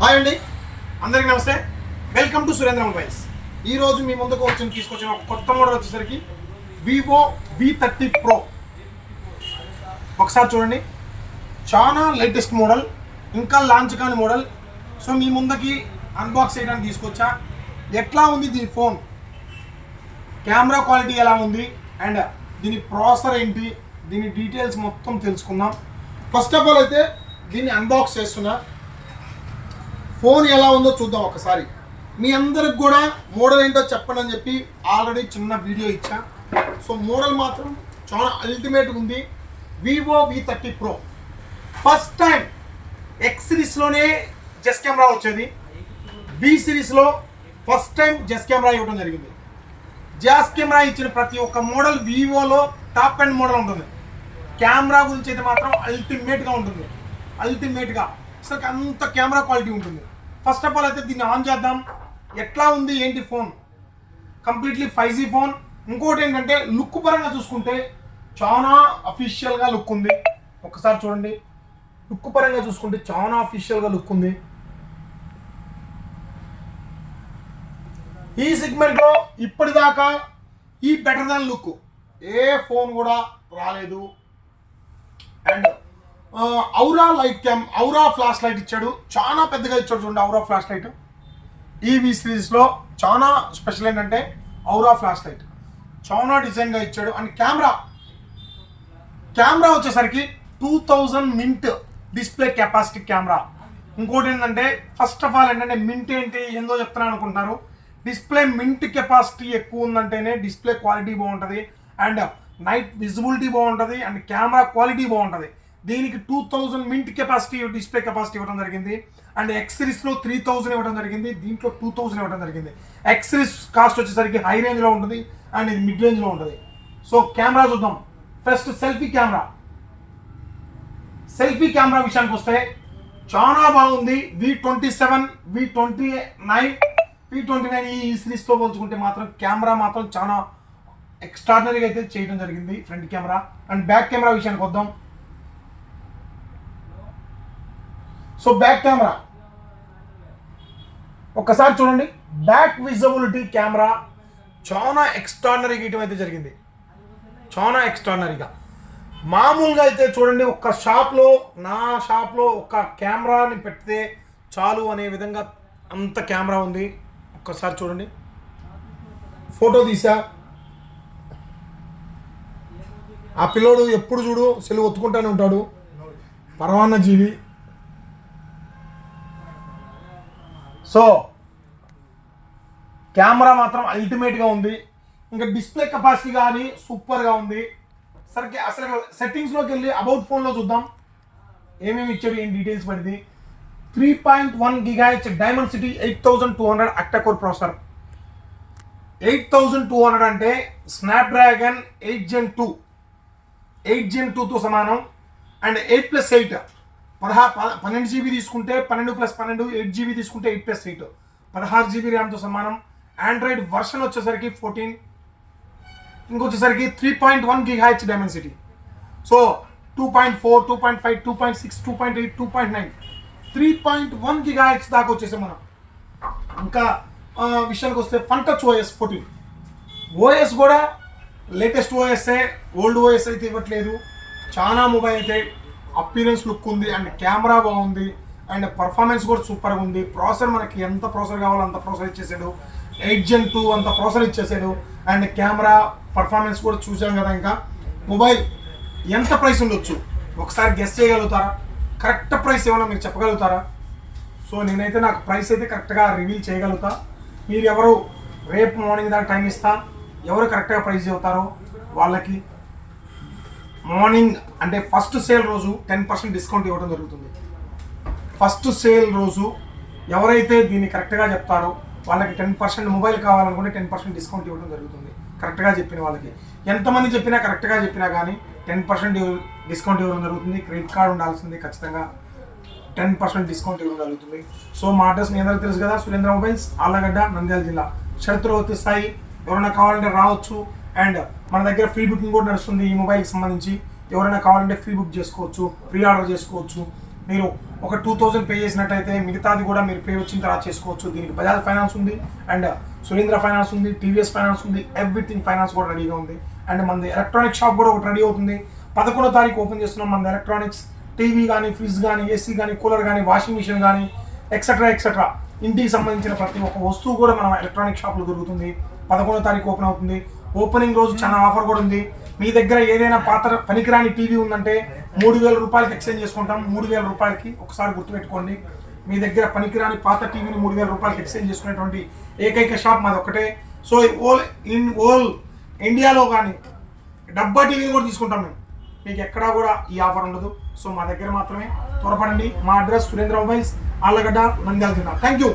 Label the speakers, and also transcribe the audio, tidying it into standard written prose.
Speaker 1: Hi అండి, అందరికీ నమస్తే. Welcome to Surendra mobiles. ఈరోజు మీ ముందుకు తీసుకొచ్చిన ఒక కొత్త మోడల్ వచ్చేసరికి వివో V30 Pro. ఒకసారి చూడండి, చాలా లేటెస్ట్ మోడల్, ఇంకా లాంచ్ కాని మోడల్. సో మీ ముందుకి అన్బాక్స్ చేయడానికి తీసుకొచ్చా. ఎట్లా ఉంది దీని ఫోన్, కెమెరా క్వాలిటీ ఎలా ఉంది, అండ్ దీని ప్రాసెసర్ ఏంటి, దీని డీటెయిల్స్ మొత్తం తెలుసుకుందాం. ఫస్ట్ ఆఫ్ ఆల్ అయితే దీన్ని అన్బాక్స్ చేస్తున్నా. ఫోన్ ఎలా ఉందో చూద్దాం ఒకసారి. మీ అందరికి కూడా మోడల్ ఏంటో చెప్పండి అని చెప్పి ఆల్రెడీ చిన్న వీడియో ఇచ్చా. సో మోడల్ మాత్రం చాలా అల్టిమేట్గా ఉంది. Vivo V30 Pro. First time X సిరీస్లోనే జెస్ కెమెరా వచ్చేది, V సిరీస్లో ఫస్ట్ టైం జెస్ కెమెరా ఇవ్వడం జరిగింది. జెస్ కెమెరా ఇచ్చిన ప్రతి ఒక్క మోడల్ వివోలో టాప్ అండ్ మోడల్ ఉంటుంది. కెమెరా గురించి అయితే మాత్రం అల్టిమేట్గా ఉంటుంది. అల్టిమేట్గా అసలు అంత కెమెరా క్వాలిటీ ఉంటుంది. ఫస్ట్ ఆఫ్ ఆల్ అయితే దీన్ని ఆన్ చేద్దాం. ఎట్లా ఉంది ఏంటి ఫోన్, కంప్లీట్లీ 5G ఫోన్. ఇంకోటి ఏంటంటే లుక్ పరంగా చూసుకుంటే చాలా అఫీషియల్గా లుక్ ఉంది. ఒకసారి చూడండి, లుక్ పరంగా చూసుకుంటే చాలా అఫీషియల్గా లుక్ ఉంది. ఈ సెగ్మెంట్లో ఇప్పటిదాకా ఈ బెటర్ దాన్ లుక్ ఏ ఫోన్ కూడా రాలేదు. And aura light cam, aura flash light ఇచ్చాడు, చాలా పెద్దగా ఇచ్చాడు. చూడండి, ఔరా ఫ్లాష్ లైట్ ఈ V సిరీస్లో చాలా స్పెషల్ ఏంటంటే ఔరా ఫ్లాష్ లైట్ చాలా డిజైన్గా ఇచ్చాడు. అండ్ కెమెరా వచ్చేసరికి 2000 మింట్ డిస్ప్లే కెపాసిటీ కెమెరా. ఇంకోటి ఏంటంటే ఫస్ట్ ఆఫ్ ఆల్ ఏంటంటే మింట్ ఏంటి ఏందో చెప్తున్నాను అనుకుంటున్నారు. డిస్ప్లే మింట్ కెపాసిటీ ఎక్కువ ఉందంటేనే డిస్ప్లే క్వాలిటీ బాగుంటుంది, అండ్ నైట్ విజిబిలిటీ బాగుంటుంది, అండ్ కెమెరా క్వాలిటీ బాగుంటుంది. దీనికి 2000 మింట్ కెపాసిటీ డిస్ప్లే కెపాసిటీ ఇవ్వడం జరిగింది. అండ్ X సిరీస్లో 3000 ఇవ్వడం జరిగింది, దీంట్లో 2000 ఇవ్వడం జరిగింది. X సిరీస్ కాస్ట్ వచ్చేసరికి హై రేంజ్లో ఉంటుంది, అండ్ ఇది మిడ్ రేంజ్లో ఉంటుంది. సో కెమెరా చూద్దాం. ఫస్ట్ సెల్ఫీ కెమెరా విషయానికి వస్తే చాలా బాగుంది. V27, V29 ఈ సిరీస్తో పోల్చుకుంటే మాత్రం కెమెరా మాత్రం చాలా ఎక్స్ట్రాడినరీగా అయితే చేయడం జరిగింది front camera. And back camera విషయానికి వద్దాం. సో బ్యాక్ కెమెరా ఒక్కసారి చూడండి, బ్యాక్ విజిబిలిటీ కెమెరా చాలా ఎక్స్ట్రాడినరీగా ఇయటం అయితే జరిగింది, చాలా ఎక్స్ట్రాడినరీగా. మామూలుగా అయితే చూడండి, నా షాప్లో ఒక కెమెరాని పెడితే చాలు అనే విధంగా అంత కెమెరా ఉంది. ఒక్కసారి చూడండి, ఫోటో తీసా. ఆ పిల్లోడు ఎప్పుడు చూడు సెల్ ఒత్తుకుంటానే ఉంటాడు, పరవాన్న జీవి. సో కెమెరా మాత్రం అల్టిమేట్గా ఉంది. ఇంకా డిస్ప్లే కెపాసిటీ కానీ సూపర్గా ఉంది. సరే అసలు సెట్టింగ్స్లోకి వెళ్ళి అబౌట్ ఫోన్లో చూద్దాం ఏమేమి ఇచ్చాడు, ఏం డీటెయిల్స్ పడింది. 3.1 GHz diamond city 8200 octa-core processor. 8200 అంటే స్నాప్డ్రాగన్ 8 Gen 2తో సమానం. అండ్ 8+8 12 GB తీసుకుంటే 12+12 8 GB తీసుకుంటే 8+8 16 GB ర్యామ్తో సమానం. ఆండ్రాయిడ్ వర్షన్ వచ్చేసరికి 14. ఇంకొచ్చేసరికి 3.1 GHz diamond city. So 2.4, 2.5, 2.6, 2.8, 2.9 3.1 GHz దాకా వచ్చేసాం మనం. ఇంకా విషయానికి వస్తే ఫన్ టచ్ OS 14. ఓఎస్ కూడా లేటెస్ట్ ఓఎస్ఏ, ఓల్డ్ ఓఎస్ అయితే ఇవ్వట్లేదు. చాలా మొబైల్ అయితే అపీరెన్స్ లుక్ ఉంది, అండ్ కెమెరా బాగుంది, అండ్ పర్ఫార్మెన్స్ కూడా సూపర్గా ఉంది. ప్రాసెసర్ మనకి ఎంత ప్రాసెసర్ కావాలో అంత ప్రాసెసర్ ఇచ్చేసాడు. 8 Gen 2 అంత ప్రాసెసర్ ఇచ్చేసాడు. అండ్ కెమెరా పర్ఫార్మెన్స్ కూడా చూసాం కదా. ఇంకా మొబైల్ ఎంత ప్రైస్ ఉండొచ్చు ఒకసారి గెస్ చేయగలుగుతారా? కరెక్ట్ ప్రైస్ ఏమైనా మీరు చెప్పగలుగుతారా? సో నేనైతే నాకు ప్రైస్ అయితే కరెక్ట్గా రివీల్ చేయగలుగుతా. మీరు ఎవరు రేపు మార్నింగ్ దాకా టైం ఇస్తా, ఎవరు కరెక్ట్గా ప్రైస్ చెబుతారో వాళ్ళకి మార్నింగ్ అంటే ఫస్ట్ సేల్ రోజు 10% డిస్కౌంట్ ఇవ్వడం జరుగుతుంది. ఫస్ట్ సేల్ రోజు ఎవరైతే దీన్ని కరెక్ట్గా చెప్తారో వాళ్ళకి 10% మొబైల్ కావాలనుకుంటే 10% డిస్కౌంట్ ఇవ్వడం జరుగుతుంది. కరెక్ట్గా చెప్పిన వాళ్ళకి ఎంతమంది చెప్పినా కరెక్ట్గా చెప్పినా కానీ 10% డిస్కౌంట్ ఇవ్వడం జరుగుతుంది. క్రెడిట్ కార్డ్ ఉండాల్సింది, ఖచ్చితంగా 10% డిస్కౌంట్ ఇవ్వడం జరుగుతుంది. సో మా అడ్రస్ మీ అందరికీ తెలుసు కదా, సురేంద్ర మొబైల్స్, ఆళ్ళగడ్డ, నంద్యాల జిల్లా. షరతులు వర్తిస్తాయి, ఎవరైనా కావాలంటే రావచ్చు. అండ్ మన దగ్గర ఫ్రీ బుకింగ్ కూడా నడుస్తుంది ఈ మొబైల్కి సంబంధించి. ఎవరైనా కావాలంటే ఫ్రీ బుక్ చేసుకోవచ్చు, ఫ్రీ ఆర్డర్ చేసుకోవచ్చు. మీరు ఒక 2000 పే చేసినట్టయితే మిగతాది కూడా మీరు పే వచ్చిన తర్వాత చేసుకోవచ్చు. దీనికి బజాజ్ ఫైనాన్స్ ఉంది, అండ్ సురేంద్ర ఫైనాన్స్ ఉంది, టీవీఎస్ ఫైనాన్స్ ఉంది, ఎవ్రీథింగ్ ఫైనాన్స్ కూడా రెడీగా ఉంది. అండ్ మనది ఎలక్ట్రానిక్ షాప్ కూడా ఒకటి రెడీ అవుతుంది. 11వ తారీఖు ఓపెన్ చేస్తున్నాం. మన ఎలక్ట్రానిక్స్, టీవీ కానీ, ఫ్రిడ్జ్ కానీ, ఏసీ కానీ, కూలర్ కానీ, వాషింగ్ మిషన్ కానీ, ఎక్సెట్రా ఇంటికి సంబంధించిన ప్రతి ఒక్క వస్తువు కూడా మనం ఎలక్ట్రానిక్ షాప్లో దొరుకుతుంది. 11వ తారీఖు ఓపెన్ అవుతుంది. ఓపెనింగ్ రోజు చాలా ఆఫర్ కూడా ఉంది. మీ దగ్గర ఏదైనా పాత పనికిరాని టీవీ ఉందంటే 3000 రూపాయలకి ఎక్స్చేంజ్ చేసుకుంటాం. 3000 రూపాయలకి ఒకసారి గుర్తుపెట్టుకోండి. మీ దగ్గర పనికిరాని పాత టీవీని 3000 రూపాయలకి ఎక్స్చేంజ్ చేసుకునేటువంటి ఏకైక షాప్ మాది ఒకటే. సో ఓల్ ఇండియాలో కానీ డబ్బా టీవీని కూడా తీసుకుంటాం మేము. మీకు ఎక్కడా కూడా ఈ ఆఫర్ ఉండదు. సో మా దగ్గర మాత్రమే త్వరపడండి. మా అడ్రస్ సురేంద్ర మొబైల్స్, ఆళ్ళగడ్డ, నంద్యాల జిల్లా. Thank you.